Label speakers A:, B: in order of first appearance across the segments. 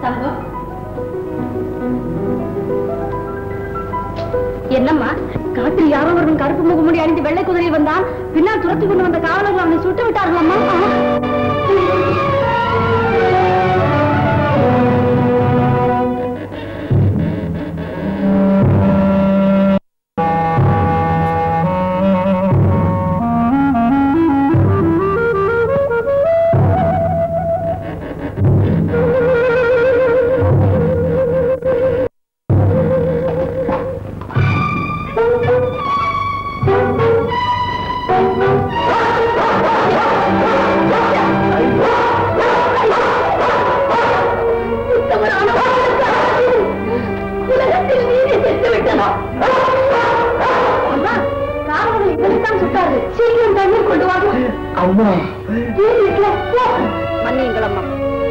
A: தங்கம், என்னம்மா காட்டில் யாரோ ஒருவன் கருப்பு முகமுடி அணிந்து வெள்ளை குதிரையில் வந்தான். பின்னால் துரத்தி கொண்டு வந்த காவலர்கள் அவனை சுட்டு விட்டார்களம்மா. மன்னியுங்களம்மா,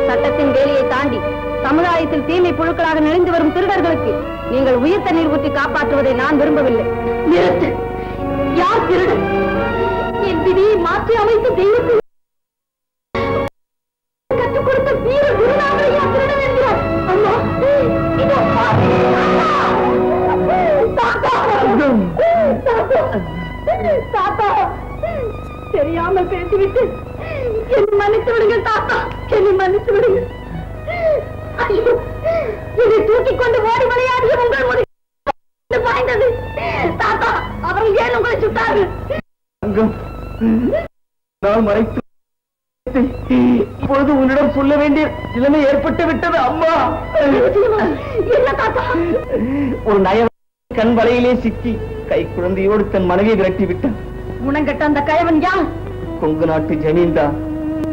A: சட்டத்தின் வேலையை தாண்டி சமுதாயத்தில் தீமை புழுக்களாக நெளிந்து வரும் திருடர்களுக்கு நீங்கள் உயிர் தண்ணீர் ஊற்றி காப்பாற்றுவதை நான் விரும்பவில்லை. நிறுத்து. யார் திருடன்? என் விதியை மாற்றி அமைத்து தெய்வத்தை கற்றுக் கொடுத்த வீர குருநாதரையா திருடன் என்கிறார்? அம்மா, இதோ தாத்தா, தெரியாமல் பேசிவிட்டு என்னை மன்னித்து விடுங்கள் தாத்தா, என்னை மன்னித்து விடுங்கள். ஐயோ, இதை தூக்கிக் கொண்டு ஓடி விளையாடிய உங்கள் ஒரு பாய்ந்தது. தாத்தா, அவர்கள் ஏன் உங்களை சுட்டார்கள்?
B: நான் மறைத்து இப்பொழுது உன்னிடம் சொல்ல வேண்டிய நிலைமை ஏற்பட்டு விட்டது அம்மா.
A: என்ன தாத்தா?
B: ஒரு நய கண் வலையிலே சிக்கி கை குழந்தையோடு தன் மனைவியை விரட்டி விட்டான்.
A: உணங்கட்ட அந்த கயவன் யார்?
B: கொங்கு நாட்டு ஜமீன்தார்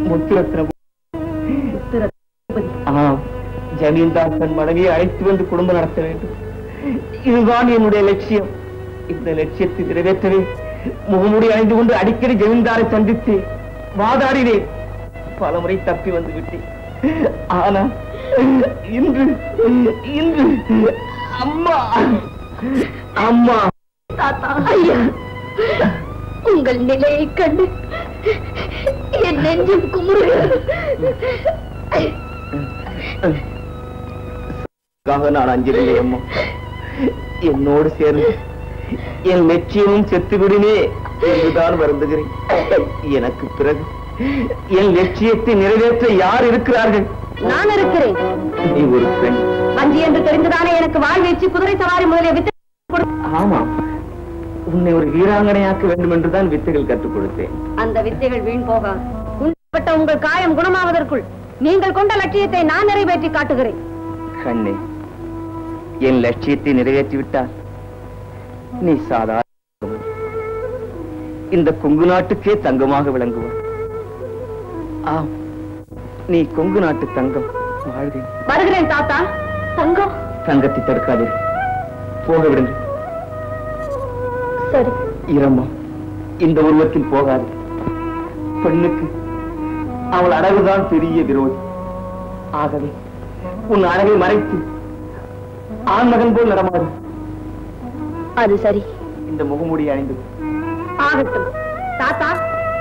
B: முத்துரத்ன. ஜமீன்தார் தன் மனைவியை அழைத்து வந்து குடும்பம் நடத்த வேண்டும். இதுதான் என்னுடைய லட்சியம். இந்த லட்சியத்தை நிறைவேற்றவே முகமுடி அணிந்து கொண்டு அடிக்கடி ஜமீன்தாரை சந்தித்து வாதாடினேன். பல முறை தப்பி வந்து விட்டேன். ஆனா இன்று இன்று அம்மா அம்மா
A: தாத்தா, ஐயா, உங்கள் நிலையை கண்டு என் நெஞ்சம் குமுறுகிறது.
B: நான் அஞ்சிருந்தேன் அம்மா. என்னோடு சேர்ந்து என் லட்சியமும் செத்துவிடுமே என்றுதான் வருந்துகிறேன். எனக்கு பிறகு என் லட்சியத்தை நிறைவேற்ற யார் இருக்கிறார்கள்?
A: நான் இருக்கிறேன்.
B: நீ ஒரு பெண்.
A: வஞ்சி என்று தெரிந்துதானே எனக்கு வாழ்வீச்சு குதிரை சவாரி முதலிய வித்து.
B: ஆமா, உன்னை ஒரு வீராங்கனையாக்க வேண்டும் என்றுதான் வித்தைகள் கற்றுக் கொடுத்தேன்.
A: அந்த வித்தைகள் வீண் போகாது. உண்பட்ட உங்கள் காயம் குணமாவதற்குள் நீங்கள் கொண்ட லட்சியத்தை நான் நிறைவேற்றி காட்டுகிறேன்.
B: கண்ணே, என் லட்சியத்தை நிறைவேற்றி விட்டால் நீ சாதாரண இந்த கொங்கு நாட்டுக்கே தங்கமாக விளங்குவாய். ஆம், நீ கொங்கு நாட்டு தங்கம். வாழ்வேன்.
A: வருகிறேன் தாத்தா. தங்கம்.
B: தங்கத்தை தடுக்காதீர்கள், போக விடுங்கள்.
A: சரி.
B: இரம்மா, இந்த உருவத்தில் போகாது. பெண்ணுக்கு அவள் அழகுதான் பெரிய விரோதி. ஆகவே உன் அழகை மறைத்து ஆண்மகன் போல் நடமாறு.
A: அது சரி.
B: இந்த முகமூடி அணிந்து
A: ஆகட்டும். தாத்தா,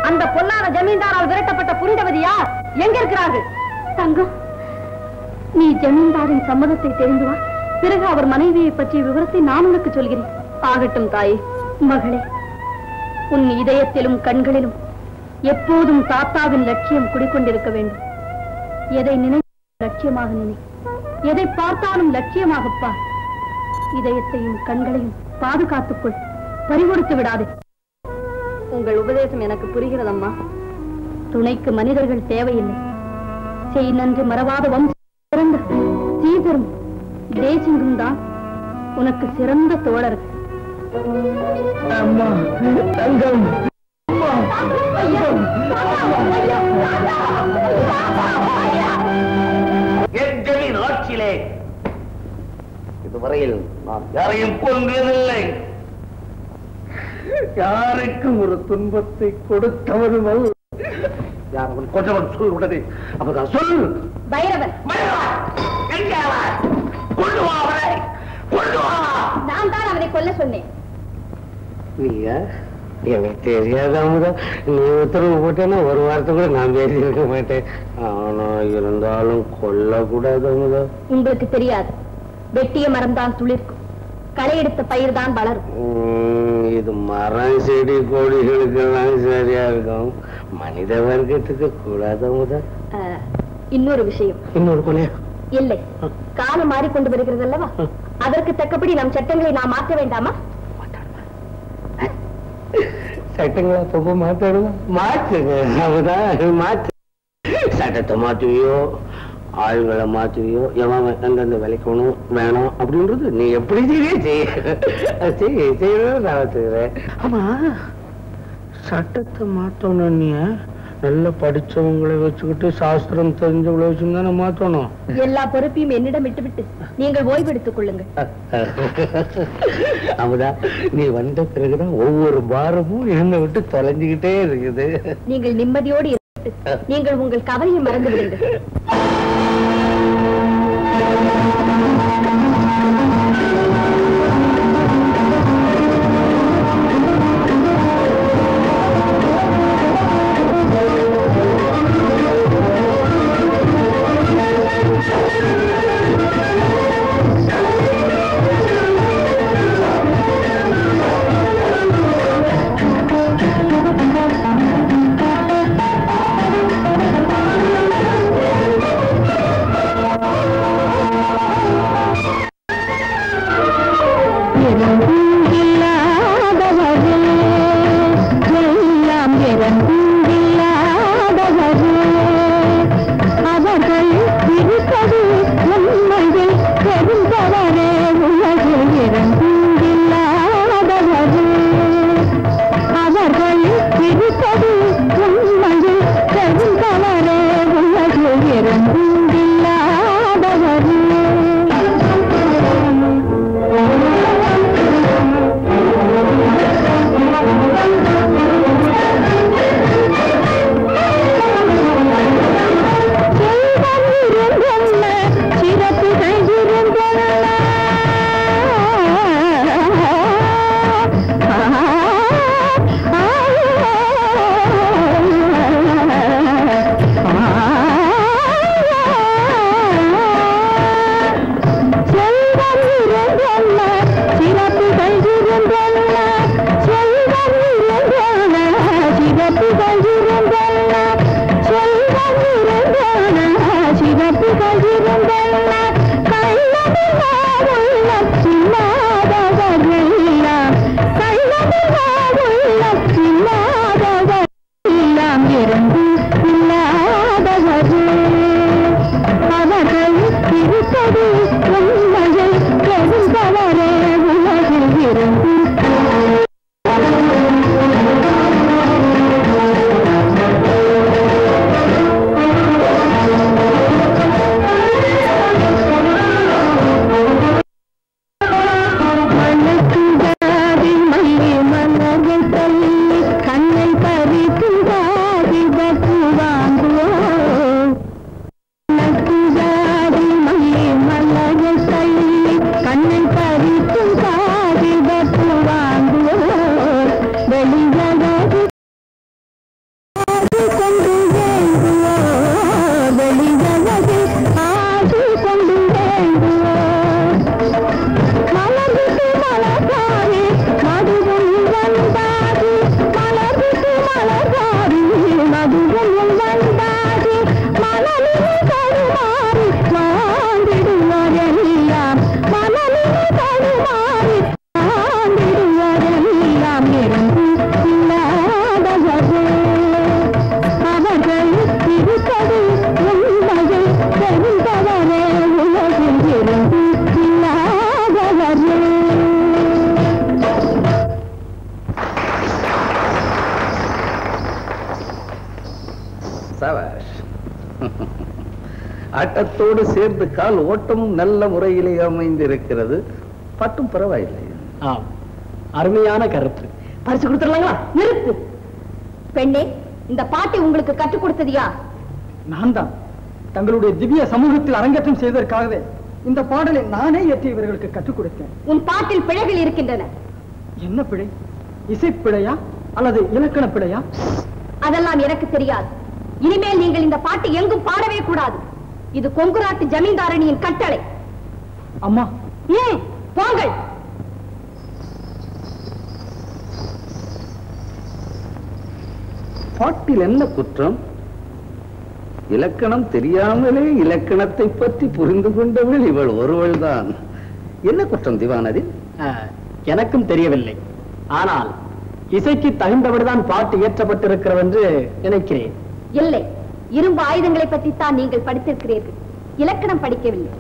A: அந்த பொல்லாத ஜமீன்தாரால் விரட்டப்பட்ட புரிந்தவதி யார்? எங்க இருக்கிறார்கள்? தங்கம், நீ ஜமீன்தாரின் சம்மதத்தை தெரிந்து வா. பிறகு அவர் மனைவியை பற்றிய விவரத்தை நான் உனக்கு சொல்கிறேன். ஆகட்டும் தாயே. மகளே, உன் இதயத்திலும் கண்களிலும் எப்போதும் தாத்தாவின் லட்சியம் குடிக்கொண்டிருக்க வேண்டும். எதை நினை லட்சியமாக நினை, எதை பார்த்தாலும் லட்சியமாக பார். இதயத்தையும் கண்களையும் பாதுகாத்துக்கொள், பறிகொடுத்து விடாதே. உங்கள் உபதேசம் எனக்கு புரிகிறதம்மா. துணைக்கு மனிதர்கள் தேவையில்லை. செய் நன்று மறவாத வம்சம் சிறந்த சீதரும் தேசிங்கும் தான் உனக்கு சிறந்த தோழர்கள்.
B: அம்மா, தங்கம். என் ஆட்சியிலே இதுவரையில் நான் யாரையும் கொன்றதில்லை. யாருக்கும் ஒரு துன்பத்தை கொடுத்தவரும் யார் அவன் கொன்றவன் சொல். உடனே அவன் சொல்.
A: பைரவன்.
B: கொண்டு வா.
A: நான் தான் அவனை கொல்ல சொன்னேன்.
B: நீயா?
C: எனக்கு தெரியாத அமுதா, நீ உத்தரவு போட்டேன்னா ஒரு வாரத்தை கூட நான் பேசி இருக்க மாட்டேன். ஆனா இருந்தாலும் கொல்லக்கூடாது அமுதா.
A: உங்களுக்கு தெரியாது, வெட்டிய மரம் தான் துளிர்க்கும், களை எடுத்த பயிர் தான் வளரும்.
C: இது மரம் செடி கொடிகளுக்கெல்லாம் சரியா இருக்கும், மனித வர்க்கத்துக்கு கூடாது அமுதா.
A: இன்னொரு விஷயம்.
C: இன்னொரு கொலையா?
A: இல்லை, காலம் மாறிக்கொண்டு வருகிறது அல்லவா, அதற்கு தக்கபடி நம் சட்டங்களை நாம் மாற்ற வேண்டாமா?
C: சட்டங்களை அப்பப்போ மாத்தாடுவோம். மாற்றுங்க அமுதான், மாற்று. சட்டத்தை மாற்றுவியோ, ஆளுகளை மாற்றுவியோ, எவன் எந்தெந்த விளைக்கணும் வேணும் அப்படின்றது நீ எப்படி செய்யணும் நான் வச்சுக்கிறேன். ஆமா, சட்டத்தை மாத்தணும். நீ நல்ல படிச்சவங்களை வச்சுக்கிட்டு சாஸ்திரம் தெரிஞ்சவங்களை வச்சு தானே மாத்தணும்.
A: எல்லா பொறுப்பையும் என்னிடம் விட்டுவிட்டு நீங்கள் ஓய்வெடுத்துக் கொள்ளுங்கள்.
C: அமுதா, நீ வந்த பிறகுதான் ஒவ்வொரு பாரமும் என்னை விட்டு தொலைஞ்சுக்கிட்டே இருக்குது.
A: நீங்கள் நிம்மதியோடு இருந்து நீங்கள் உங்கள் கவலையை மறந்து விடுங்கள்.
D: ஆட்டத்தோடு சேர்ந்து கால் ஓட்டமும் நல்ல முறையிலே அமைந்திருக்கிறது. பட்டும் பரவாயில்லை.
B: அருமையான கருத்து.
A: பரிசு கொடுத்துடலாங்களா? நிறுத்து பெண்ணே, இந்த பாட்டை உங்களுக்கு கற்றுக் கொடுத்தது யார்?
B: நான் தான். தங்களுடைய திவ்ய சமூகத்தில் அரங்கேற்றம் செய்வதற்காகவே இந்த பாடலை நானே ஏற்றி இவர்களுக்கு கற்றுக் கொடுத்தேன்.
A: உன் பாட்டில் பிழைகள் இருக்கின்றன.
B: என்ன பிழை? இசைப்பிழையா அல்லது இலக்கண பிழையா?
A: அதெல்லாம் எனக்கு தெரியாது. இனிமேல் நீங்கள் இந்த பாட்டு எங்கும் பாடவே கூடாது. இது கொங்குராட்டு ஜமீன்தாரணியின் கட்டளை.
B: அம்மா,
A: போங்கள்.
D: பாட்டில் என்ன குற்றம்? இலக்கணம் தெரியாமலே இலக்கணத்தை பற்றி புரிந்து கொண்டவள் இவள் ஒருவள் தான். என்ன குற்றம் திவானதி?
B: எனக்கும் தெரியவில்லை. ஆனால் இசைக்கு தகுந்தபடிதான் பாட்டு இயற்றப்பட்டிருக்கிறது என்று நினைக்கிறேன்.
A: இல்லை, இரும்பு ஆயுதங்களை பற்றித்தான் நீங்கள் படித்திருக்கிறீர்கள், இலக்கணம் படிக்கவில்லை.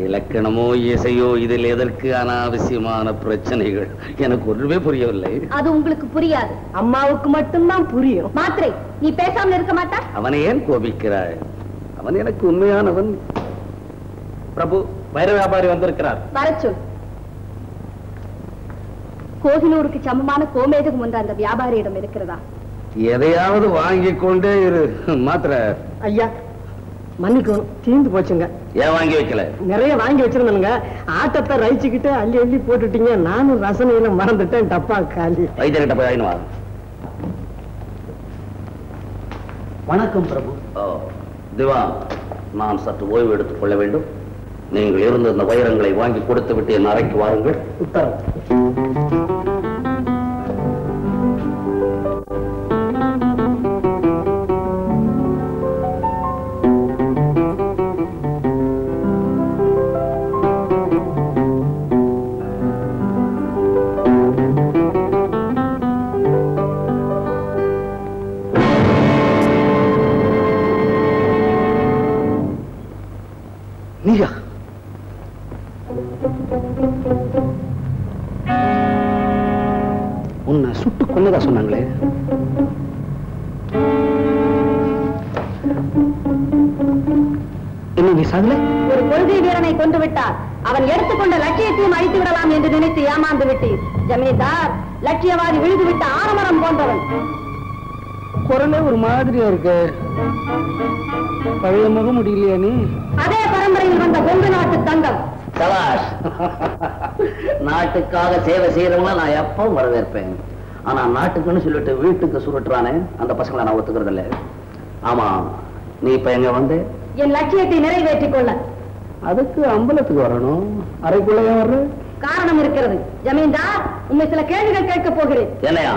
D: இலக்கணமோ இசையோ இதில் எதற்கு அனாவசியமான பிரச்சனைகள்? எனக்கு ஒன்றுமே புரியவில்லை.
A: அது உங்களுக்கு புரியாது,
B: அம்மாவுக்கு மட்டும்தான் புரியும்.
A: மாத்திரை, நீ பேசாமல் இருக்க மாட்டா?
D: அவனை ஏன் கோபிக்கிறாய்? அவன் எனக்கு உண்மையானவன்.
B: பிரபு, வைர வியாபாரி வந்திருக்கிறார்.
A: வரச்சொல். கோகினூருக்கு சமமான கோமேதகம் ஒன்று அந்த வியாபாரியிடம் இருக்கிறதா?
D: எதையாவது வாங்கி கொண்டே இரு. மாத்திர
B: ஐயா, மன்னிக்கணும், தீந்து போச்சுங்க.
D: ஏன் வாங்கி வைக்கல?
B: நிறைய வாங்கி வச்சிருந்தேனுங்க. ஆட்டத்தை ரசிச்சுக்கிட்டு அள்ளி அள்ளி போட்டுட்டீங்க. நானும் ரசனையில மறந்துட்டேன். டப்பா காலி.
D: வைத்தியர்கிட்ட போய் ஆயினுவா.
B: வணக்கம் பிரபு.
D: திவா, நான் சற்று ஓய்வு எடுத்துக் கொள்ள வேண்டும். நீங்கள் இருந்த இந்த வைரங்களை வாங்கி கொடுத்து விட்டு என் அறைக்கு வாருங்கள்.
B: உத்தரவு.
D: நீயா? உன்னை சுட்டு கொன்னதா சொன்னாங்களே. என்ன நீ சாகல?
A: ஒரு கொள்கை வீரனை கொண்டு விட்டார். அவன் எடுத்துக்கொண்ட லட்சியத்தையும் அழித்து விடலாம் என்று நினைத்து ஏமாந்து விட்டீர். ஜமீன்தார் லட்சியவாதி விழுந்து விட்ட ஆரமரம் போன்றவன்.
C: குரலே ஒரு மாதிரியா இருக்கு. பழைய முக முடியலையா நீ?
A: அதே பரம்பரையில் வந்த கொங்கு நாட்டு தங்கம்.
D: சபாஷ். நாட்டுக்காக சேவை செய்யறவங்கள நான் எப்பவும் வரவேற்பேன். ஆனா நாட்டுக்குன்னு சொல்லிட்டு வீட்டுக்கு சுருட்டுறானே, அந்த பசங்களை நான் ஒத்துக்கிறது இல்லை. ஆமா, நீ இப்ப எங்க வந்து?
A: என் லட்சியத்தை நிறைவேற்றிக் கொள்ள.
C: அதுக்கு அம்பலத்துக்கு வரணும். அறைக்குள்ள ஏன் வர்ற?
A: காரணம் இருக்கிறது. ஜமீன்தார், உண்மை சில கேள்விகள் கேட்க போகிறேன்.
D: என்னையா?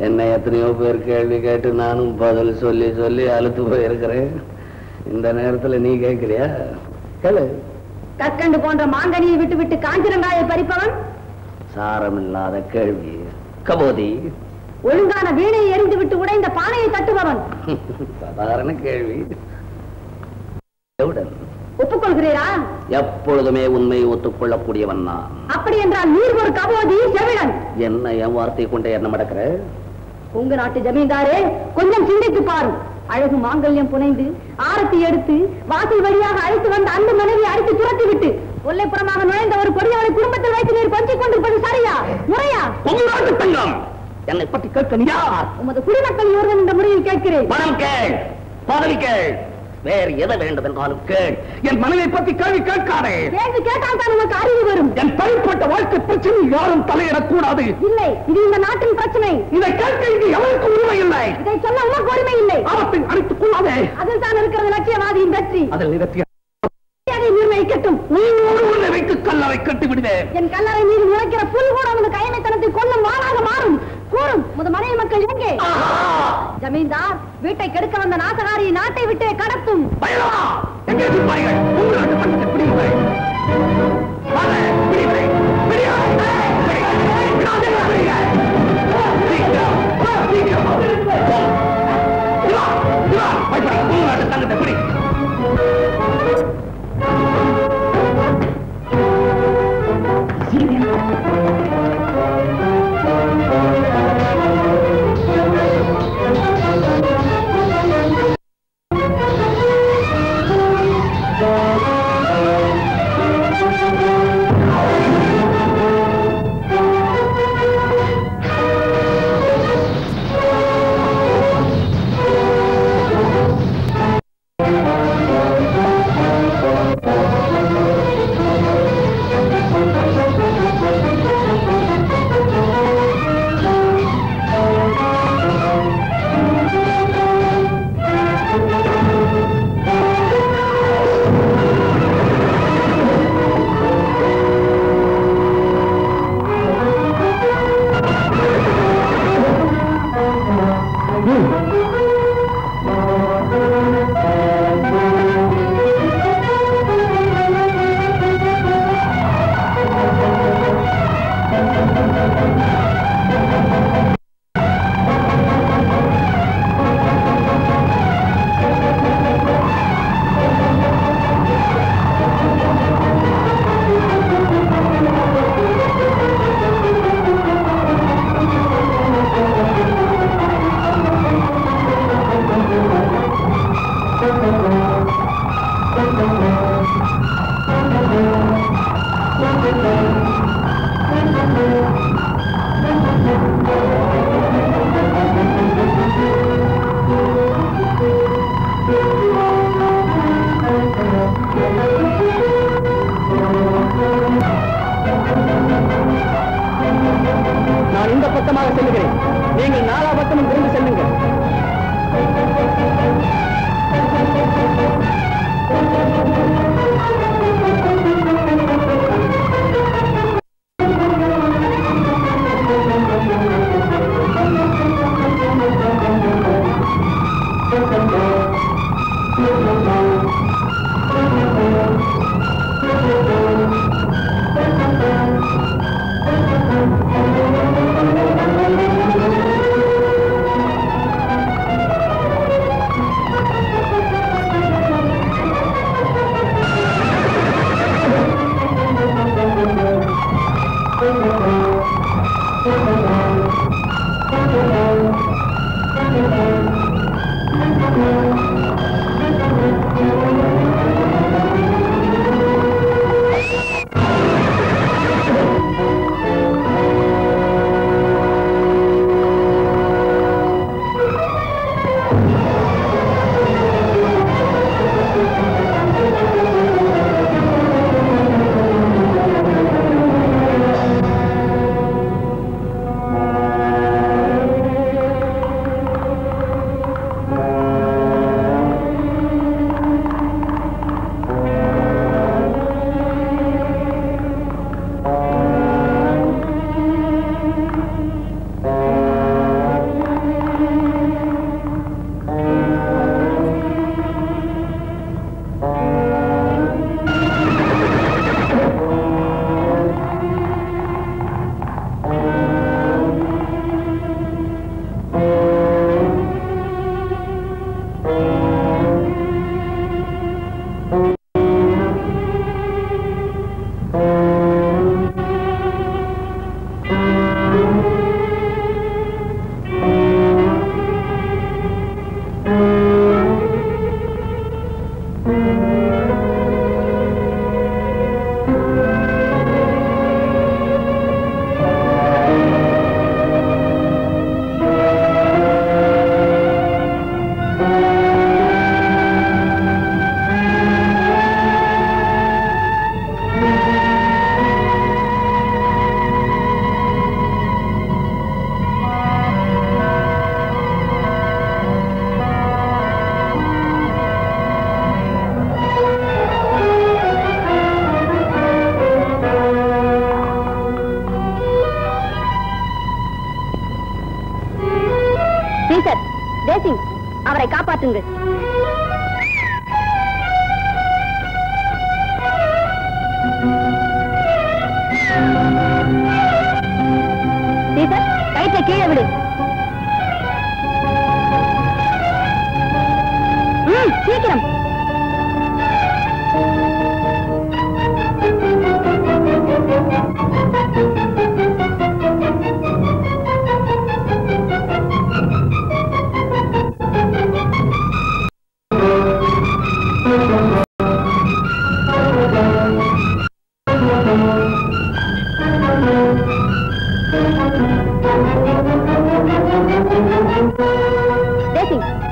D: என்ன எத்தனையோ பேர் கேள்வி கேட்டு நானும் பதில் சொல்லி சொல்லி அழுத்து போயிருக்கிறேன். இந்த நேரத்துல நீ கேட்கிறியா? கேளு.
A: கற்கண்டு போன்ற மாங்கனியை விட்டு விட்டு காஞ்சிரங்காயை பறிப்பவன்.
D: சாரமில்லாத கேள்வி. கபோதி.
A: ஒழுங்கான வீணையை எரிந்து விட்டு உடைந்த பானையை தட்டுபவன்.
D: சாதாரண கேள்வி.
A: ஒப்புக்கொள்கிறீரா?
D: எப்பொழுதுமே உண்மையை ஒத்துக்கொள்ளக்கூடியவன் நான்.
A: அப்படி என்றால் நீர் ஒரு கபோதி செவிடன்.
D: என்ன என் வார்த்தை கொண்டே என்ன நடக்கிற?
A: உங்க நாட்டு ஜமீன்தாரே, கொஞ்சம் சிந்தித்து பாரு. அழகு மாங்கல்யம் புனைந்து ஆரத்தி எடுத்து வாசல் வழியாக அழைத்து வந்த அந்த மனைவி அடித்து துரத்தி விட்டு கொல்லைப்புறமாக நுழைந்த ஒரு கொடியவனை குடும்பத்தில் வைத்து நீர் கொஞ்சிக் கொண்டிருப்பது சரியா, முறையா?
D: என்னை பற்றி கேட்க நீ யார்?
A: உமது குடிமக்கள் இவர்கள் இந்த முறையில் கேட்கிறேன்.
D: பணம் கேள், பதவி கேள், வேறு எதை வேண்டும் என்றாலும் கேள். என் மனைவியை பற்றி கேள்வி கேட்காதே.
A: கேள்வி கேட்டால் தான் உனக்கு அறிவு வரும்.
D: என் தனிப்பட்ட வாழ்க்கை பிரச்சனை யாரும் தலையிடக்கூடாது.
A: இல்லை, இது இந்த நாட்டின் பிரச்சனை.
D: இதை கேட்க இங்கு எவருக்கு உரிமை இல்லை.
A: இதை சொல்ல உனக்கு உரிமை இல்லை.
D: ஆபத்தை அடித்துக் கொள்ளாதே.
A: அதில் தான் இருக்கிறது லட்சியவாதியின் வெற்றி.
D: அதில் நிறுத்திய
A: அதை நிர்ணயிக்கட்டும்.
D: நீ உன்னை வைத்து கல்லறை கட்டி விடுவேன்.
A: என் கல்லறை மீது முளைக்கிற புல் கூட உனது கைமைத்தனத்தை கொல்லும் வாளாக மாறும். கூறும், உமது மனைவி மக்கள் எங்கே? ஜமீன்தார், வீட்டை கெடுக்க வந்த நாசகாரியை நாட்டை விட்டே கடத்தும்.
D: எங்கே சிப்பாய்கள்? உங்கள் நாட்டு பட்டத்தை பிடிங்கள். தங்கத்தை பிடி.
B: அவசரமாக செல்லுகிறேன். நீங்கள் நாலாபத்தமும் திரும்பி செல்லுங்கள்.
A: அவரை காப்பாற்றுங்கள். கயிற்றை கீழே விடு. சீக்கிரம்.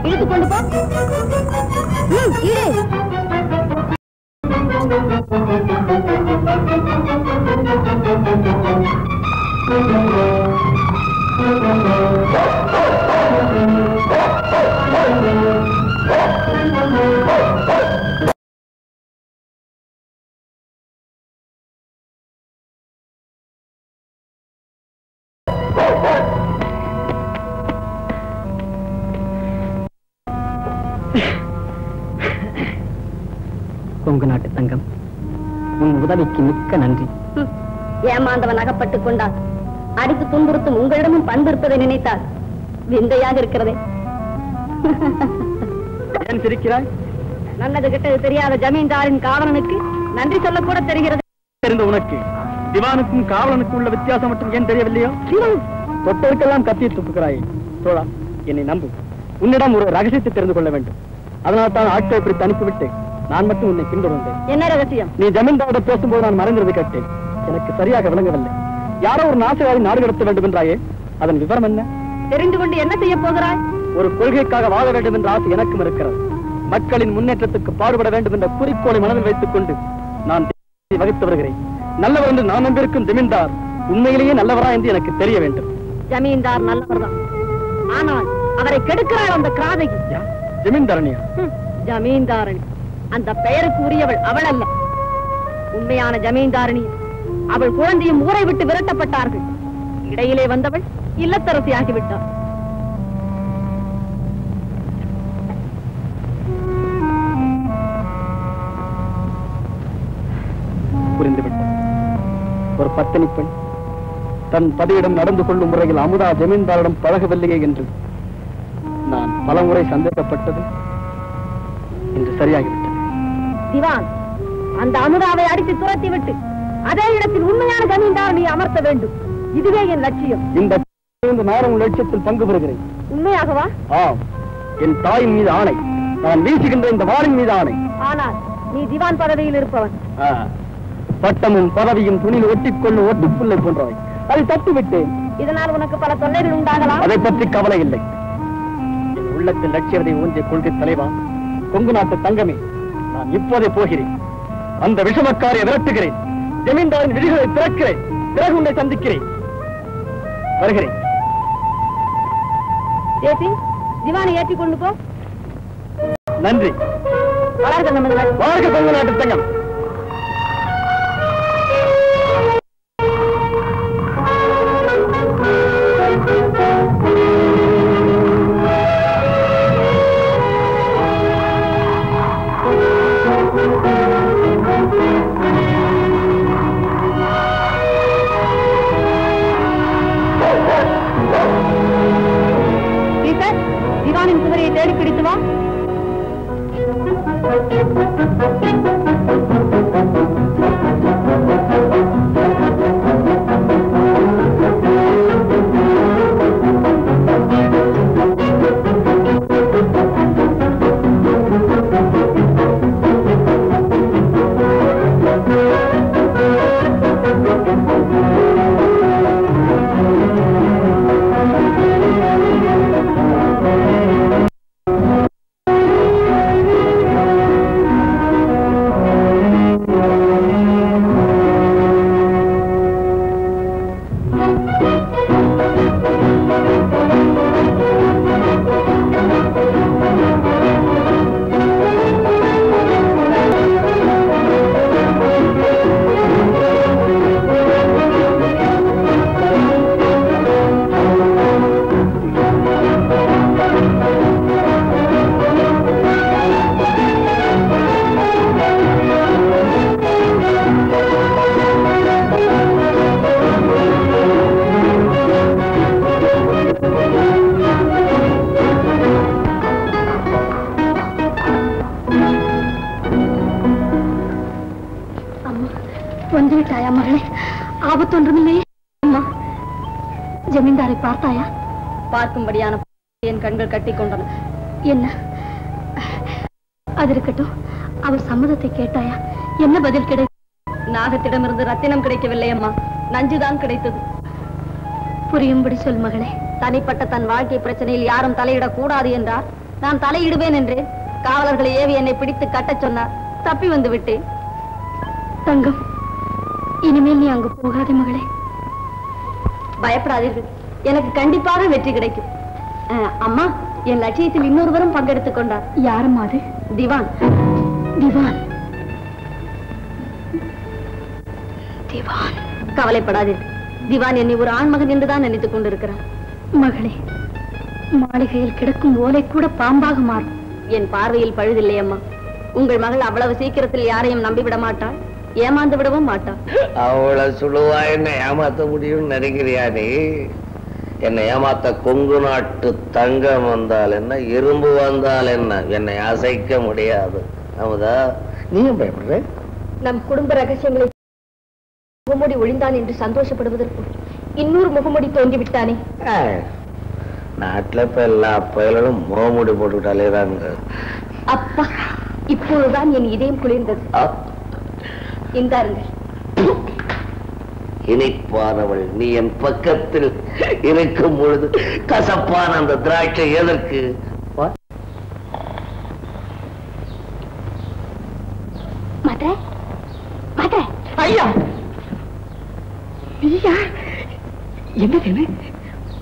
A: இழுத்து கொண்டு போ. இடு.
B: கொங்கு நாட்டு தங்கம், உன் உதவிக்கு மிக்க நன்றி.
A: ஏமாந்தவன் அகப்பட்டுக் கொண்டால் அடித்து துன்புறுத்தும் உங்களிடமும் பண்பு இருப்பதை நினைத்தால் விந்தையாக இருக்கிறதே.
B: ஏன் சிரிக்கிறாய்?
A: நல்லது கெட்டது தெரியாத ஜமீன்தாரின் காவலனுக்கு நன்றி சொல்ல கூட தெரிகிறது.
B: தெரிந்த உனக்கு திவானுக்கும் காவலனுக்கும் உள்ள வித்தியாசம் மட்டும் ஏன் தெரியவில்லையோ? தொட்டருக்கெல்லாம் கத்தியை துப்புகிறாயே. தோழா, என்னை நம்பு. உன்னிடம் ஒரு ரகசியத்தை தெரிந்து கொள்ள வேண்டும். அதனால் தான் ஆட்களை பிடித்து அனுப்பிவிட்டு நான் மட்டும் உன்னை பின்தொடர்ந்தேன்.
A: என்ன ரகசியம்?
B: நீ ஜமீன்தாரிடம் பேசும்போது நான் மறைந்திருந்தது கேட்டேன். எனக்கு சரியாக விளங்கவில்லை. யாரோ ஒரு நாசகாரி நாடு கடத்த வேண்டும் என்றாயே, அதன் விவரம் என்ன?
A: தெரிந்து கொண்டு என்ன செய்ய போகிறாய்?
B: ஒரு கொள்கைக்காக வாழ வேண்டும் என்ற ஆசை எனக்கும் இருக்கிறது. மக்களின் முன்னேற்றத்துக்கு பாடுபட வேண்டும் என்ற குறிக்கோளை மனதில் வைத்துக் கொண்டு நான் வகித்து வருகிறேன். நல்லவர் என்று நான் நம்பியிருக்கும் ஜமீன்தார் உண்மையிலேயே நல்லவரா என்று எனக்கு தெரிய வேண்டும்.
A: ஜமீன்தார் நல்லவர்தான், ஆனால் அவரை கெடுக்கிறாள் அந்த கிராதகி.
B: ஜமீன்தாரணியா?
A: ஜமீன்தாரணி அந்த பெயருக்கு உரியவள் அவள் அல்ல. உண்மையான ஜமீன்தாரணி அவள் குழந்தையும் ஊரை விட்டு விரட்டப்பட்டார்கள். இடையிலே வந்தவள் இல்லத்தரசி ஆகிவிட்டாள்.
B: புரிந்துவிட்டது. ஒரு பத்தினி பெண் தன் பதியிடம் நடந்து கொள்ளும் முறையில் அமுதா ஜமீன்தாரிடம் பழகவில்லையே என்று நான் பலமுறை சந்தேகப்பட்டது இன்று சரியாகிவிட்டது.
A: திவான், அந்த அமுதாவை அடித்து துரத்தி விட்டு அதே இடத்தில் உண்மையான ஜமீன்தார் நீ அமர்த்த வேண்டும். இதுவே என் லட்சியம்.
B: இந்த நானும் லட்சியத்தில் பங்கு பெறுகிறேன்.
A: உண்மையாகவா?
B: ஆம், என் தாயின் மீது ஆணை, நான் வீசுகின்ற இந்த வாரின் மீது ஆணை.
A: ஆனால் நீ திவான் பதவியில் இருப்பவன்.
B: பட்டமும் பதவியும் துணியில் ஒட்டிக்கொள்ளும் ஒட்டுப்புள்ளை போன்றவை. அதை தட்டுவிட்டேன்.
A: இதனால் உனக்கு பல தொல்லைகள் உண்டாகலாம்.
B: அதை பற்றி கவலை இல்லை. என் உள்ளத்தில் லட்சியத்தை ஊன்றிய கொள்கை தலைவா, கொங்கு நாட்டு தங்கமே, நான் இப்போதே போகிறேன். அந்த விஷமக்காரியை விரட்டுகிறேன். ஜமீன்தாரின் விதிகளை திறக்கிறேன். பிறகு உன்னை சந்திக்கிறேன். வருகிறேன்.
A: திவானை ஏற்றிக் கொண்டு போ.
B: நன்றி.
A: வளர்க நமது
B: வாழ்க கொங்கு நாட்டு தங்கம்.
A: திவானின் குதிரையை தேடி பிடித்து வா. வந்துவிட்டாயா மகளே? ஆபத்து ஒன்றுமில்லையே? அம்மா, ஜமீன்தாரை பார்த்தாயா? பார்க்கும்படியான என் கண்கள் கட்டி கொண்டன. என்ன? அது இருக்கட்டும், அவர் சம்மதத்தை கேட்டாயா? என்ன பதில் கிடை? நாகத்திடமிருந்து ரத்தினம் கிடைக்கவில்லை அம்மா, நஞ்சுதான் கிடைத்தது. புரியும்படி சொல் மகளே. தனிப்பட்ட தன் வாழ்க்கை பிரச்சனையில் யாரும் தலையிடக் கூடாது என்றார். நான் தலையிடுவேன் என்றேன். காவலர்களை ஏவி என்னை பிடித்து கட்டச் சொன்னார். தப்பி வந்து விட்டேன். தங்கம், இனிமேல் நீ அங்கு போகாதே மகளே. பயப்படாதீர்கள், எனக்கு கண்டிப்பாக வெற்றி கிடைக்கும். அம்மா, என் லட்சியத்தில் இன்னொருவரும் பங்கெடுத்துக் கொண்டார். யாரும் அது? திவான். திவான் திவான் கவலைப்படாதீர்கள். திவான் என்னை ஒரு ஆண்மகன் என்றுதான் நினைத்துக் கொண்டிருக்கிறார். மகளே, மாளிகையில் கிடக்கும் ஓலை கூட பாம்பாக மாறும். என் பார்வையில் பழுதில்லை அம்மா. உங்கள் மகள் அவ்வளவு சீக்கிரத்தில் யாரையும் நம்பிவிட மாட்டாள், ஏமாந்து விடவும் மாட்டாள்.
C: அவ்வளவு சுழுவா என்ன ஏமாத்த முடியும் நினைக்கிறியா நீ? என்னை ஏமாத்த கொங்கு நாட்டு தங்கம் வந்தால் என்ன, இரும்பு வந்தால் என்ன, என்னை அசைக்க முடியாது. அமுதா, நீயும் பயப்படுற?
A: நம் குடும்ப ரகசியங்களை முகமூடி ஒழிந்தான் என்று சந்தோஷப்படுவதற்கு இன்னொரு முகமூடி தோன்றிவிட்டானே.
C: நாட்டுல இப்ப எல்லா பயலும் முகமூடி போட்டுக்கிட்டாலே தாங்க.
A: அப்பா, இப்பொழுதுதான் என் இதயம் குளிர்ந்தது. இந்தாருங்கள்.
C: இனிப்பானவள் நீ என் பக்கத்தில் இருக்கும் பொழுது கசப்பான அந்த திராட்சை எதற்கு?
A: ஐயா,
B: என்னது?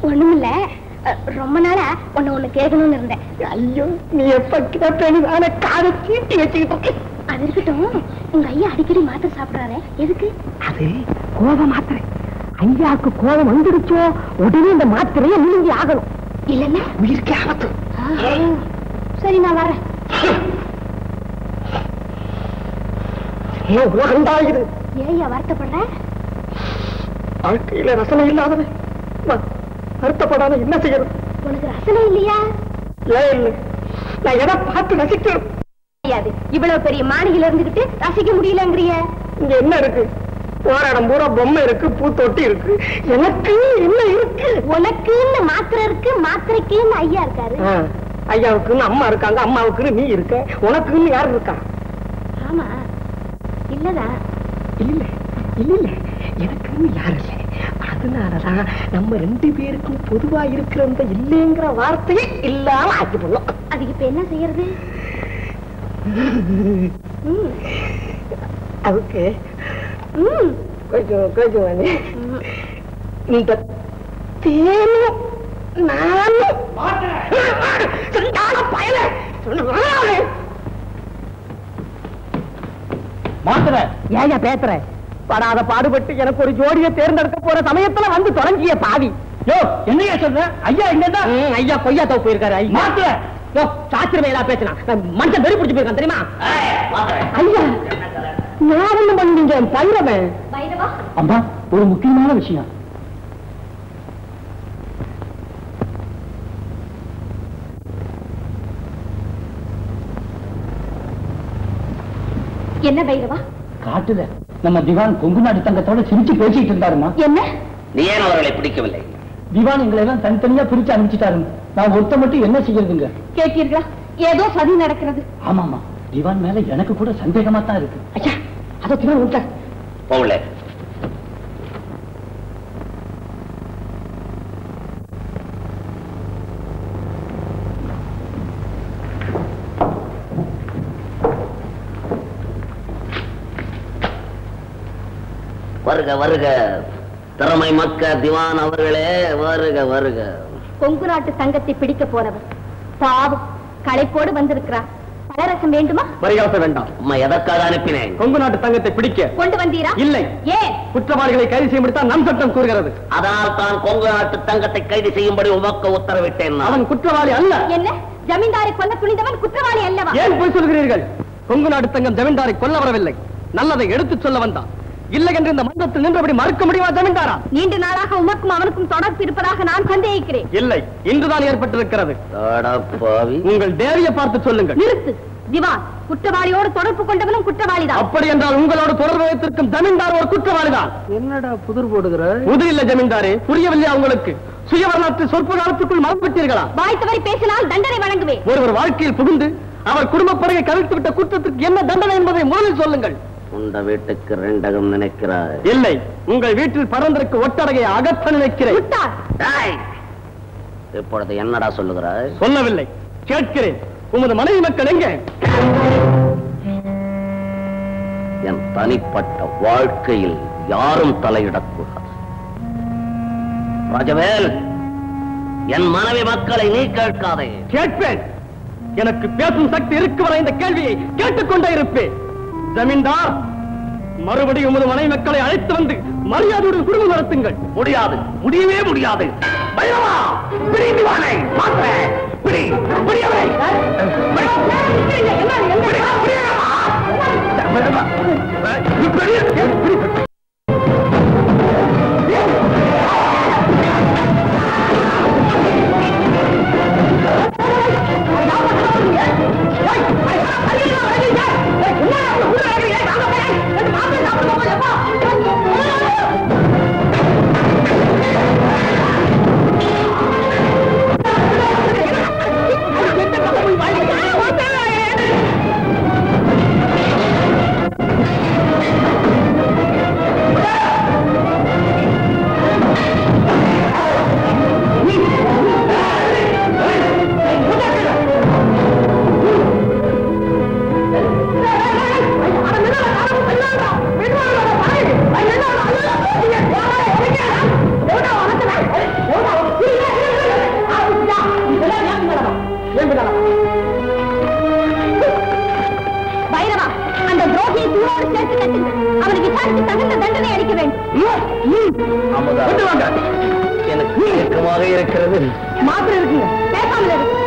A: ஒண்ணுமில்ல, ரொம்ப நாளா ஒண்ணு கேட்கணும்னு இருந்தேன்.
B: ஐயோ, நீ எப்ப கேட்டேன்னு நானே காதை தீட்டி வச்சுக்கிட்டு இருக்கேன்.
A: அது இருக்கட்டும், உங்க ஐயா அடிக்கடி மாத்திரை சாப்பிடுறாரு, எதுக்கு?
B: அது கோப மாத்திரை. ஐயாவுக்கு கோபம் வந்துடுச்சோ உடனே இந்த மாத்திரையை விழுங்கி ஆகணும்,
A: இல்லன்னா
B: உயிருக்கு ஆபத்து.
A: சரி, நான் வரேன்.
B: உலகண்டாகுது.
A: ஏய்யா வருத்தப்படுற?
B: வாழ்க்கையில ரசனை இல்லாதவன் வருத்தப்படாத என்ன செய்யறது?
A: உனக்கு ரசனை இல்லையா?
B: இல்ல, நான் எதை பார்த்து ரசிக்கணும்.
A: இவ்வளவு பெரிய மாளிகையில இருந்துகிட்டு ரசிக்க முடியலங்கிறிய?
B: இங்க என்ன இருக்கு? போராடம் பூரா பொம்மை இருக்கு, பூத்தொட்டி இருக்கு. எனக்கு என்ன இருக்கு?
A: உனக்குன்னு மாத்திரை இருக்கு, மாத்திரைக்குன்னு ஐயா இருக்காரு.
B: ஐயாவுக்குன்னு அம்மா இருக்காங்க, அம்மாவுக்குன்னு நீ இருக்க. உனக்குன்னு யாரு இருக்கா?
A: ஆமா, இல்லதான்.
B: இல்ல இல்ல இல்ல, எனக்குன்னு யாரு இல்லை. அதனாலதான் நம்ம 2 பேருக்கும் பொதுவா இருக்கிற அந்த இல்லைங்கிற வார்த்தையை இல்லாம ஆக்கி போடலாம்.
A: அதுக்கு இப்ப என்ன செய்யறது?
B: அதுக்கு கொஞ்சம் இந்த தேனும் நானும் மாத்திர ஏயா பேசுற? படாத பாடுபட்டு எனக்கு ஒரு ஜோடியை தேர்ந்தெடுக்க போற சமயத்துல வந்து தொடங்கிய பாவி. யோ, என்னையா சொல்ற? ஐயா இங்கதான். ஐயா கொய்யா தோப்பு போயிருக்காரு. மாத்திர யோ, சாத்திரமே பேசலாம். மனுஷன் வெறி பிடிச்சு போயிருக்கான் தெரியுமா? ஐயா, நான் என்ன பண்ணீங்க? பைரவன். அம்மா, ஒரு முக்கியமான விஷயம்.
A: என்ன பைரவா?
B: காட்டுல நம்ம திவான் கொங்கு நாடு தங்கத்தோட சிரிச்சு பேசிட்டு இருந்தாருமா.
A: என்ன?
C: நீ ஏன் அவர்களை பிடிக்கவில்லை?
B: திவான் எங்களை எல்லாம் தனித்தனியா பிரிச்சு அனுப்பிச்சிட்டாரு. நான் ஒருத்த மட்டும் என்ன செய்யறதுங்க?
A: கேட்டீர்களா? ஏதோ சதி நடக்கிறது.
B: ஆமாமா, திவான் மேல எனக்கு கூட சந்தேகமா தான் இருக்கு. ஐயா, அதை திவான் விட்டார்.
C: போகல. வருக வருக, திறமை மக்க திவான் அவர்களே, வருக வருக.
A: கொங்கு நாட்டு தங்கத்தை பிடிக்க போனவர் பாவம் களைப்போடு வந்திருக்கிறார். பலரசம் வேண்டுமா?
B: பரிகாசம் வேண்டாம்.
C: அம்மா, எதற்காக அனுப்பினேன்?
B: கொங்கு நாட்டு தங்கத்தை பிடிக்க.
A: கொண்டு வந்தீரா?
B: இல்லை.
A: ஏன்?
B: குற்றவாளிகளை கைது செய்யும்படித்தான் நம் சட்டம் கூறுகிறது.
C: அதனால் தான் கொங்கு நாட்டு தங்கத்தை கைது செய்யும்படி உமக்கு உத்தரவிட்டேன்.
B: அவன் குற்றவாளி அல்ல.
A: என்ன? ஜமீன்தாரை கொல்ல துணிந்தவன் குற்றவாளி அல்லவா?
B: ஏன் போய் சொல்கிறீர்கள்? கொங்கு நாட்டு தங்கம் ஜமீன்தாரை கொல்ல வரவில்லை, நல்லதை எடுத்துச் சொல்ல வந்தான். இல்லை என்று இந்த மன்றத்தில் நின்றபடி மறுக்க முடியுமா ஜமீன்தாரா?
A: நீண்ட நாளாக உமக்கும் அவனுக்கும் தொடர்பு இருப்பதாக நான் சந்தேகிக்கிறேன்.
B: இல்லை, இன்றுதான் ஏற்பட்டிருக்கிறது. உங்கள் தேவியை பார்த்து சொல்லுங்கள்.
A: நிறுத்து. திவான் குற்றவாளியோடு தொடர்பு கொண்டவனும் குற்றவாளிதான்.
B: அப்படி என்றால் உங்களோடு தொடர்பு வைத்திருக்கும் ஜமீன்தார் ஒரு குற்றவாளிதான். என்னடா புதிர் போடுகிற? புதிர் இல்ல ஜமீன்தாரே, புரியவில்லையா உங்களுக்கு? சுய வரலாற்று சொற்ப காலத்துக்குள் மறந்துவிட்டீர்களா?
A: வாய் தவறி பேசினால் தண்டனை வழங்குவேன்.
B: ஒருவர் வாழ்க்கையில் புகுந்து அவர் குடும்ப பறவை கவிழ்த்து விட்ட குற்றத்திற்கு என்ன தண்டனை என்பதை முதலில் சொல்லுங்கள்.
C: உண்ட வீட்டுக்கு ரெண்டகம் நினைக்கிறாய்?
B: இல்லை, உங்கள் வீட்டில் பறந்திருக்கு ஒட்டடையை அகற்ற நினைக்கிறேன்.
C: இப்பொழுது என்னடா சொல்லுகிறாய்?
B: சொல்லவில்லை, கேட்கிறேன். உமது மனைவி மக்கள் எங்கே?
C: என் தனிப்பட்ட வாழ்க்கையில் யாரும் தலையிடக்கூடாது. ராஜவேல், என் மனைவி மக்களை நீ கேட்காதே.
B: கேட்பேன். எனக்கு பேசும் சக்தி இருக்கு வரை இந்த கேள்வியை கேட்டுக்கொண்டே இருப்பேன். ஜமீன்தார், மறுபடியும் உமது மனைவி மக்களை அழைத்து வந்து மரியாதையுடன் குடும்பம் நடத்துங்கள்.
C: முடியாது, முடியவே முடியாது. பைரவா, பிடி திவானை, மாத்திர பிடி, பிடியவை.
A: பைரவா, அந்த துரோகியை தூரோடு சேர்த்து கட்டுங்கள். அவனை விசாரித்து தகுந்த தண்டனை அளிக்க வேண்டும்.
C: அமுதா, எனக்கு இயக்கமாக இருக்கிறது.
A: மாத்திரம் இருக்குங்க, பேசாமல் இருக்கு.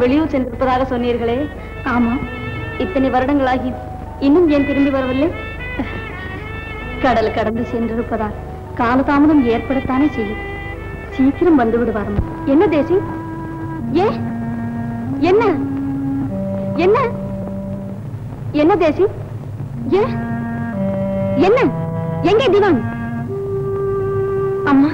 A: வெளியூர் சென்றிருப்பதாக சொன்னீர்களே? ஆமா. இத்தனை வருடங்களாகி இன்னும் ஏன் திரும்பி வரவில்லை? கடல் கடந்து சென்றிருப்பதால் காலதாமதம் ஏற்படத்தானே செய்யும். சீக்கிரம் வந்து விடுவார். என்ன தேசி? ஏ என்ன என்ன என்ன தேசி? ஏ என்ன? எங்கே திவான்? அம்மா,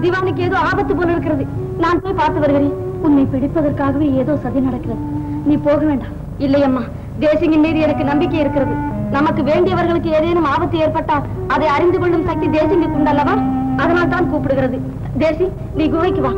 A: திவானுக்கு ஏதோ ஆபத்து போல இருக்கிறது. நான் போய் பார்த்து வருகிறேன். உன்னை பிடிப்பதற்காகவே ஏதோ சதி நடக்கிறது. நீ போக வேண்டாம். இல்லையம்மா, தேசிங்கின் மீது எனக்கு நம்பிக்கை இருக்கிறது. நமக்கு வேண்டியவர்களுக்கு ஏதேனும் ஆபத்து ஏற்பட்டால் அதை அறிந்து கொள்ளும் சக்தி தேசிங்குக்கு உண்டல்லவா? அதனால் தான் கூப்பிடுகிறது. தேசி, நீ குகைக்கு வா.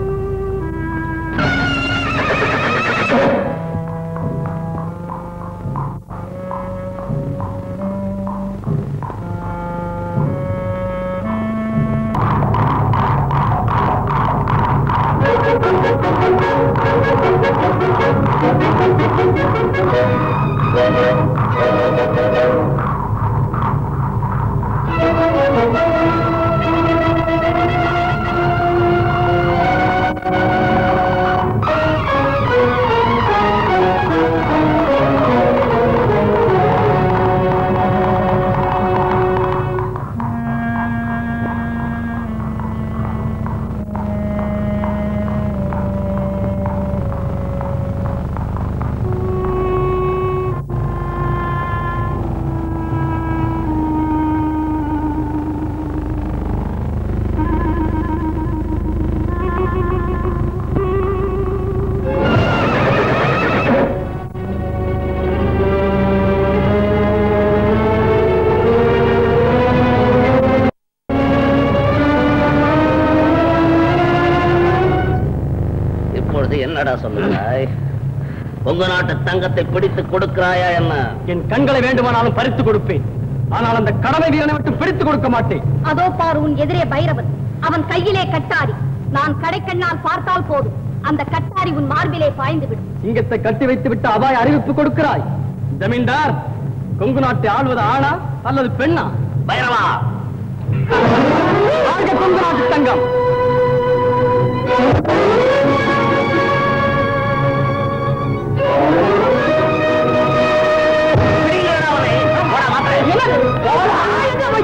C: என்னடா சொல்லுகிறாய்? உங்க நாட்டு தங்கத்தை பிடித்து கொடுக்கிறாயா என்ன?
B: என் கண்களை வேண்டுமானாலும் பறித்து கொடுப்பேன். ஆனால் அந்த கடமை வீரனை விட்டு பிடித்து கொடுக்க மாட்டேன்.
A: அதோ பார், உன் எதிரே பைரவன். அவன் கையிலே கட்டாரி. நான் கடைக்கண்ணால் பார்த்தால் போதும், அந்த கட்டாரி உன் மார்பிலே பாய்ந்து விடும்.
B: சிங்கத்தை கட்டி வைத்து விட்டு அபாய அறிவிப்பு கொடுக்கிறாய். ஜமீன்தார், கொங்கு நாட்டை ஆள்வது ஆணா அல்லது பெண்ணா?
C: பைரவா,
B: கொங்கு நாட்டு தங்கம்.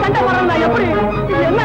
B: சண்டை போடுறா எப்படி? என்ன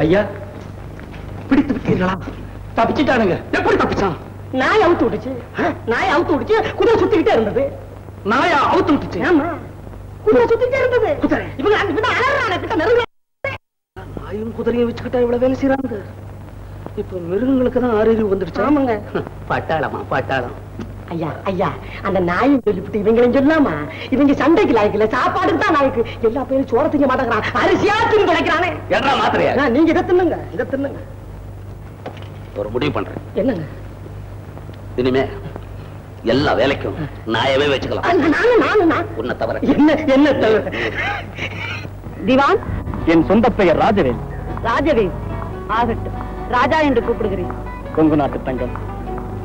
B: ஐயா, பிடித்து விட்டீர்களா? தப்பிச்சுட்டானுங்க. எப்படி தப்பிச்சான்?
E: நாய் அவுத்து விட்டுச்சு. குதிரை சுத்திக்கிட்டே இருந்தது.
B: நாயா அவுத்து விட்டுச்சு?
E: ஆமா, குதிரை சுத்திக்கிட்டே இருந்தது. இவங்க அலறான கிட்ட நெருங்க.
B: நாயும் குதிரையும் வச்சுக்கிட்டா இவ்வளவு வேலை செய்யறாங்க. இப்ப மிருகங்களுக்கு தான் அறிவு வந்துடுச்சு.
E: ஆமாங்க.
B: பட்டாளம்.
E: ஐயா அந்த நாயும் சொல்லிவிட்டு இவங்களையும் சொல்லாமா? இவங்க சண்டைக்கு லாய்க்கல, சாப்பாடுக்கு தான் லாய்க்கு. எல்லா பேரும் சோற திங்க மாட்டேங்கிறான், அரிசியா தின்னு கிடைக்கிறானே.
D: என்ன மாத்திரையா?
E: நீங்க இதை தின்னுங்க.
D: ஒரு முடிவு பண்றேன்.
E: என்னங்க?
D: இனிமே எல்லா வேலைக்கும் நாயவே வச்சுக்கலாம்.
E: நானு
D: உன்னை தவிர.
E: என்ன தவிர?
A: திவான்,
B: என் சொந்த பெயர் ராஜவேல்.
A: ராஜவேல் ஆகட்டும். ராஜா என்று கூப்பிடுகிறேன்.
B: கொங்கு நாட்டு தங்கம்,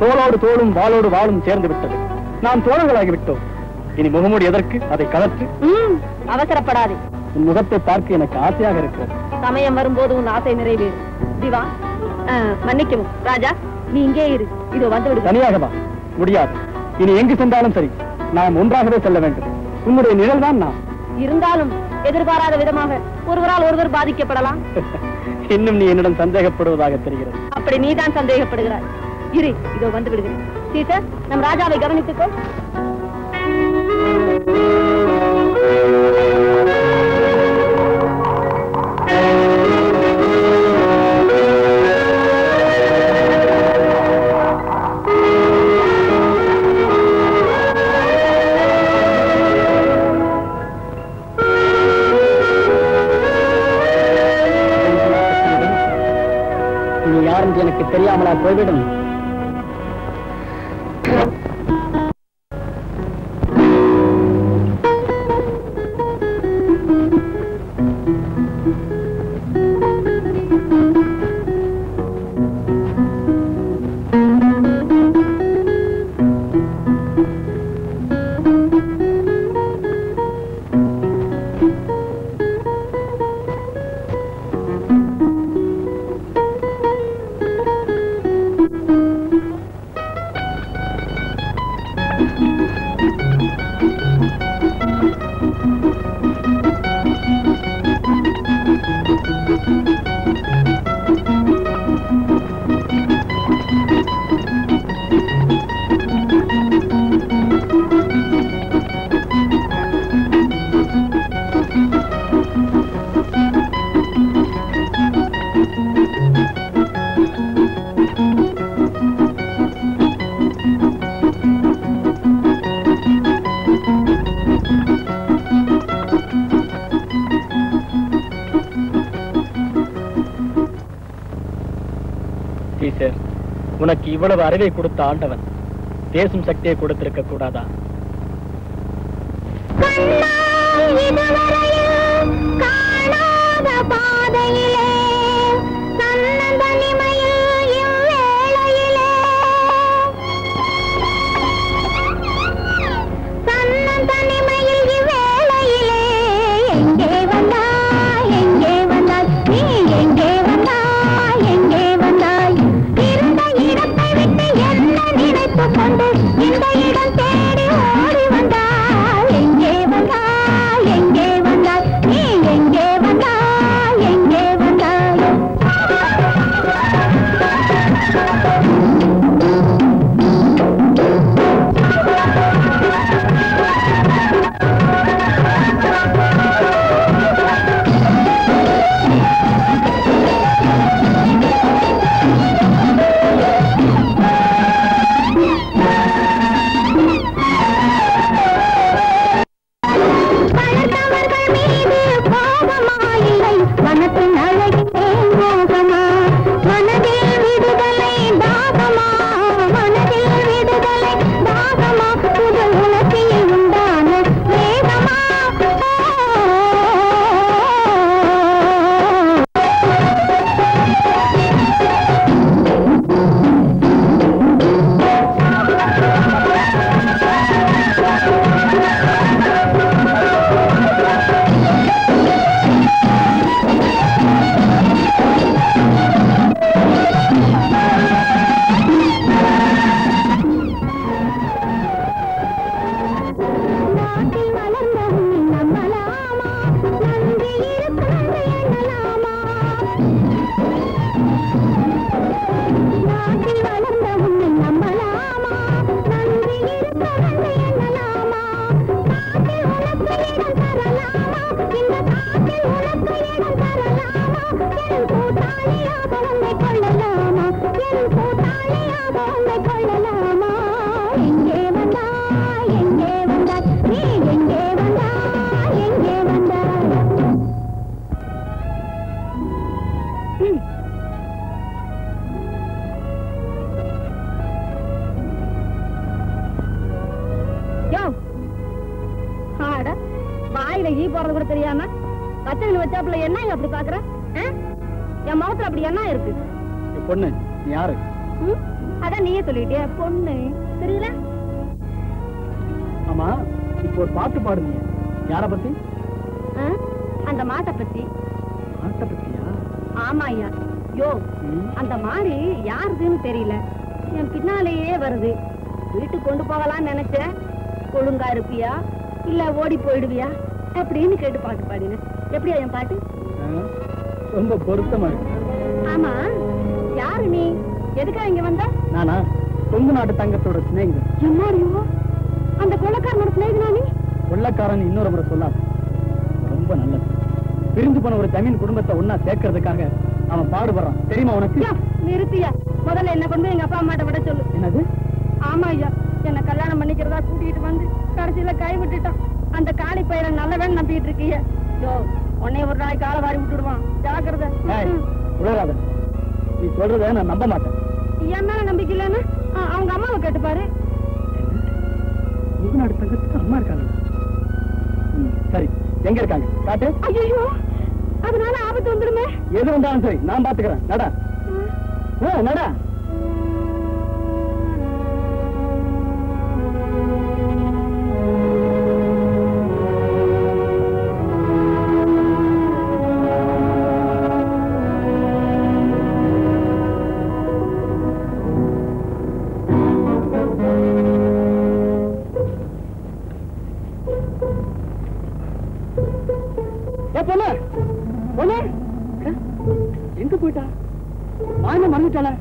B: தோளோடு தோளும் வாளோடு வாளும் சேர்ந்து விட்டது. நாம் தோழர்களாகி விட்டோம். இனி முகமூடி எதற்கு? அதை கலத்து.
A: அவசரப்படாதே.
B: உன் முகத்தை பார்க்க எனக்கு ஆசையாக இருக்கிறது.
A: சமயம் வரும்போது உன் ஆசை நிறைவேறும். திவான், மன்னிக்கவும். ராஜா, நீ இங்கே இரு. இதோ வந்து விடு.
B: தனியாகவா? முடியாது. இனி எங்கு சென்றாலும் சரி, நாம் ஒன்றாகவே செல்ல வேண்டும். உன்னுடைய நிழல் தான் நான்.
A: இருந்தாலும் எதிர்பாராத விதமாக ஒருவரால் ஒருவர் பாதிக்கப்படலாம்.
B: இன்னும் நீ என்னிடம் சந்தேகப்படுவதாக தெரிகிறது.
A: அப்படி நீதான் சந்தேகப்படுகிறாய். இரு, இதோ வந்து விடுகிறேன். சீசர், நம் ராஜாவை கவனித்துக்கோ.
B: நீ யார் என்று எனக்கு தெரியாமலா போய்விடும்? உனக்கு இவ்வளவு அறிவை கொடுத்த ஆண்டவன் பேசும் சக்தியை கொடுத்திருக்க கூடாதா?
F: இந்த இடம் தேடி ஓடி வந்தாள். எங்கே வந்தாள், எங்கே வந்தாள்? காட்டில் வளர்ந்த உன்னை நம்பலாமா நன்றி இருக்க வந்து எண்ணலாமா காட்டில் உனக்கு இடம் தரலாமா இந்த காட்டில் உனக்கு இடம் தரலாமா என் கூட்டாளியாக உன்னை கொள்ளலாமா என் கூட்டாளியாக உன்னை கொள்ளலாமா எங்கே வந்தாய் எங்கே வந்தாய் நீ எங்கே வந்தாய் எங்கே வந்தாய்
A: வாயில ஈ போறது கூட தெரியாம பச்சைகள் வச்சாப்புல என்ன அப்படி பாக்குற என் முகத்துல அப்படி என்ன இருக்கு
B: பொண்ணு நீ யாரு
A: அதான் நீயே சொல்லிட்டிய பொண்ணு தெரியல
B: ஆமா இப்போ ஒரு பாட்டு பாடுங்க யார பத்தி
A: அந்த மாட்டை பத்தி
B: மாட்டை பத்தியா
A: ஆமா ஐயா யோ அந்த மாடு யாருதுன்னு தெரியல என் பின்னாலேயே வருது வீட்டுக்கு கொண்டு போகலாம்னு நினைச்சேன் ஒழுங்கா இருப்பியா இல்ல ஓடி போயிடுவியா அப்படின்னு கேட்டு பாட்டு பாடினேன் எப்படியா என் பாட்டு
B: ரொம்ப பொருத்தமா இருக்கு
A: ஆமா யாரு நீ எதுக்கா இங்க வந்த
B: நானா கொங்கு நாட்டு தங்கத்தோட சிநேகிதன்
A: எம்மாடியோ அந்த கொள்ளக்காரனோட சிநேகிதனா நீ
B: கொள்ளக்காரன் இன்னொரு முறை சொல்லாது ரொம்ப நல்லது பிரிஞ்சு போன ஒரு ஜமீன் குடும்பத்தை ஒன்னா சேர்க்கறதுக்காக அவன் பாடுபடுறான் தெரியுமா உனக்கு
A: நிறுத்தியா முதல்ல என்ன கொண்டு எங்க அப்பா அம்மாட்ட விட சொல்லு
B: என்னது
A: ஆமா ஐயா என்ன கல்யாணம் பண்ணிக்கிறதா கூட்டிட்டு வந்து கடைசியில கை விட்டுட்டான் அந்த காளி பயிரை நல்லவன் நம்பிட்டு இருக்கீங்க யோ உன்னை ஒரு நாளைக்கு காலை வாரி விட்டுடுவான் ஜாக்கிரதை
B: உலராத நீ சொல்றத நான் நம்ப மாட்டேன்
A: என் மேல நம்பிக்கை இல்லைன்னா அவங்க அம்மாவை கேட்டுப்பாரு
B: கொங்கு நாட்டு தங்கத்துக்கு அம்மா இருக்காங்க சரி எங்க இருக்காங்க காட்டு
A: ஐயோ அதனால ஆபத்து வந்துடுமே
B: எது வந்தாலும் சரி நான் பாத்துக்கிறேன் நடா நடா எங்க போயிட்டா மாயமா மறந்துட்டாளா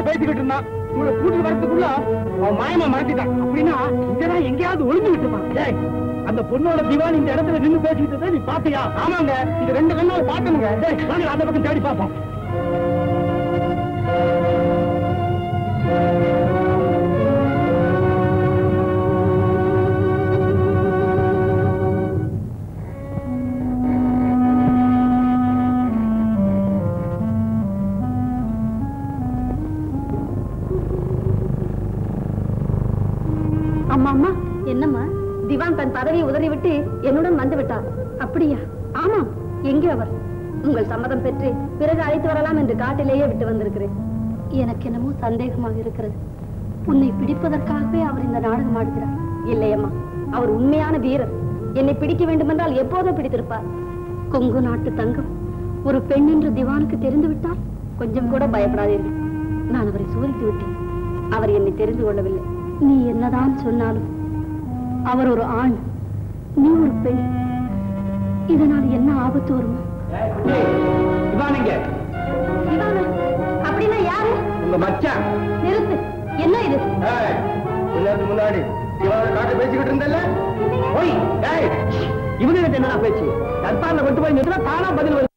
B: பேசிக்கிட்டு இருந்தான் உங்களை கூட்டிட்டு வரதுக்குள்ள அவன் மாயமா மறைச்சிட்டான் அப்படின்னா இங்கதான் எங்கேயாவது ஒளிஞ்சு விட்டுப்பான் அந்த பொண்ணோட திவான் இந்த இடத்துல நின்று பேசிக்கிட்டு நீ பாத்தியா ஆமாங்க இது 2 கண்ணால பாக்கணுங்க வாங்க அந்த பக்கம் தேடி பார்ப்போம்
A: அம்மா என்னம்மா திவான் தன் பதவியை உதறிவிட்டு என்னுடன் வந்து விட்டார் அப்படியா ஆமா எங்கே அவர் உங்கள் சம்மதம் பெற்று பிறகு அழைத்து வரலாம் என்று காட்டிலேயே விட்டு வந்திருக்கிறேன் எனக்கு என்னமோ சந்தேகமாக இருக்கிறது உன்னை பிடிப்பதற்காகவே அவர் இந்த நாடகம் ஆடுகிறார் இல்லையம்மா அவர் உண்மையான வீரர் என்னை பிடிக்க வேண்டுமென்றால் எப்போதோ பிடித்திருப்பார் கொங்கு நாட்டு தங்கம் ஒரு பெண் என்று திவானுக்கு தெரிந்து விட்டால் கொஞ்சம் கூட பயப்படாதீர்கள் நான் அவரை சோதித்து விட்டேன் அவர் என்னை தெரிந்து கொள்ளவில்லை நீ என்னதான் சொன்னாலும் அவர் ஒரு ஆண் நீ ஒரு பெண் இதனால் என்ன ஆபத்து வருமோ அப்படின்னா யாரு
B: உங்க மச்சான்
A: நிறுத்து என்ன இது
B: முன்னாடி காட்டு பேசிக்கிட்டு இருந்தல இவங்க என்னடா பேச்சு தற்பாரில் கொண்டு போய் தானா பதில்